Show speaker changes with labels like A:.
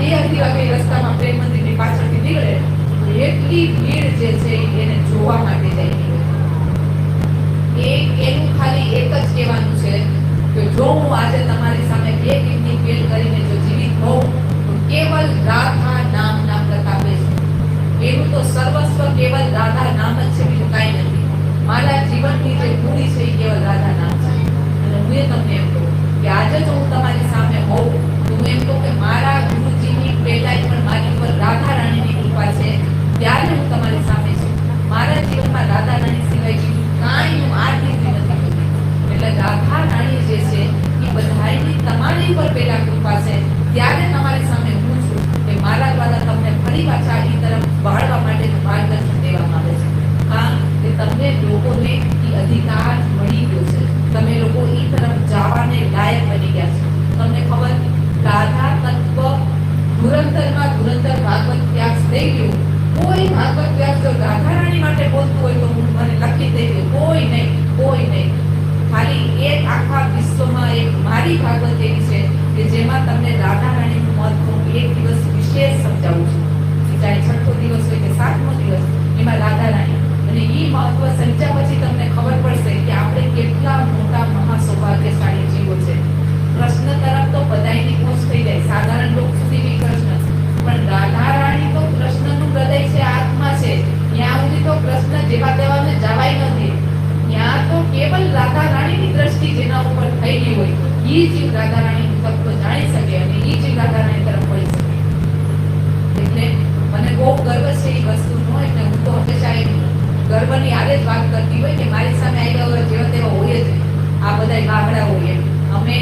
A: બે અઢી વાગે રસ્તામાં પ્રેમ મંદિરની પાછળથી નીકળે એટલી ભીડ જે છે એને જોવા માટે જાય. એનું ખાલી એક જ કહેવાનું છે કે જો હું આજે તમારી સામે બે કિડની ફેલ કરીને જો જીવિત હોઉં તો કેવલ રાધા નામના પ્રતાપે છે. એનું તો સર્વસ્વ કેવલ રાધા નામ જ છે, બીજું કાંઈ નથી. મારા જીવનની જે પૂરી છે એ કેવલ રાધા નામ છે. અને હું એ તમને એમ કહું કે આજે જો હું તમારી સામે હોઉં તો હું એમ કહું કે મારા ગુરુજીની પહેલાં પણ મારી ઉપર રાધા રાણીની કૃપા છે, ત્યારે હું તમારી સામે છું. મારા જીવનમાં રાધા રાણી સિવાય બીજું કાંઈ હું આ દીધી નથી કરતી. એટલે રાધા રાણી જે છે એ બધાની તમારી ઉપર પહેલા કૃપા છે, ત્યારે તમારી સામે હું છું કે મારા દ્વારા તમને ફરી પાછા એ તરફ વાળવા માટે માર્ગદર્શન દેવામાં આવે છે. કારણ કે તમને લોકોને એ અધિકાર મળી ગયો છે, તમે લોકો એ તરફ જવાને લાયક બની ગયા છો. તમને ખબર, રાધા તત્વ ધુરંધરમાં ધુરંધર ભાગવત વ્યાસ થઈ ગયું. કોઈ ભાગવત વ્યાસ જો રાધા રાણી માટે બોલતું હોય તો હું મને લખી દેજો. કોઈ નહીં, કોઈ નહીં. ખાલી એક આખા વિશ્વમાં એક મારી ભાગવત એવી છે કે જેમાં તમને રાધા રાણીનું મહત્વ એક દિવસ વિશેષ સમજાવું છું. ચાહે છઠ્ઠો દિવસ હોય કે સાતમો દિવસ, એમાં રાધા રાણી અને એ મહત્વ સમજ્યા પછી તમને ખબર પડશે કે આપણે કેટલા મોટા મહાસૌભાગ્યશાળી જીવો છે. કૃષ્ણ તરફ તો બધાયની પહોંચ થઈ જાય, સાધારણ લોક સુધી બી કૃષ્ણ, પણ રાધા રાણી તો કૃષ્ણનું હૃદય છે, આત્મા છે. ત્યાં સુધી તો કૃષ્ણ જેવા તેવાને જવાય નથી. ત્યાં તો કેવલ રાધા રાણીની દ્રષ્ટિ જેના ઉપર થયેલી હોય એ જીવ રાધા રાણીનું તત્વ જાણી શકે અને એ જીવ રાધા રાણી તરફ વળી શકે. એટલે મને બહુ ગર્વ છે એ વસ્તુનો. એટલે હું તો હંમેશા ગર્વની આરે જ વાત કરતી હોય કે મારી સામે આવ્યા હોય જેવા તેવા હોય જ આ બધા વાગડા હોય. અમે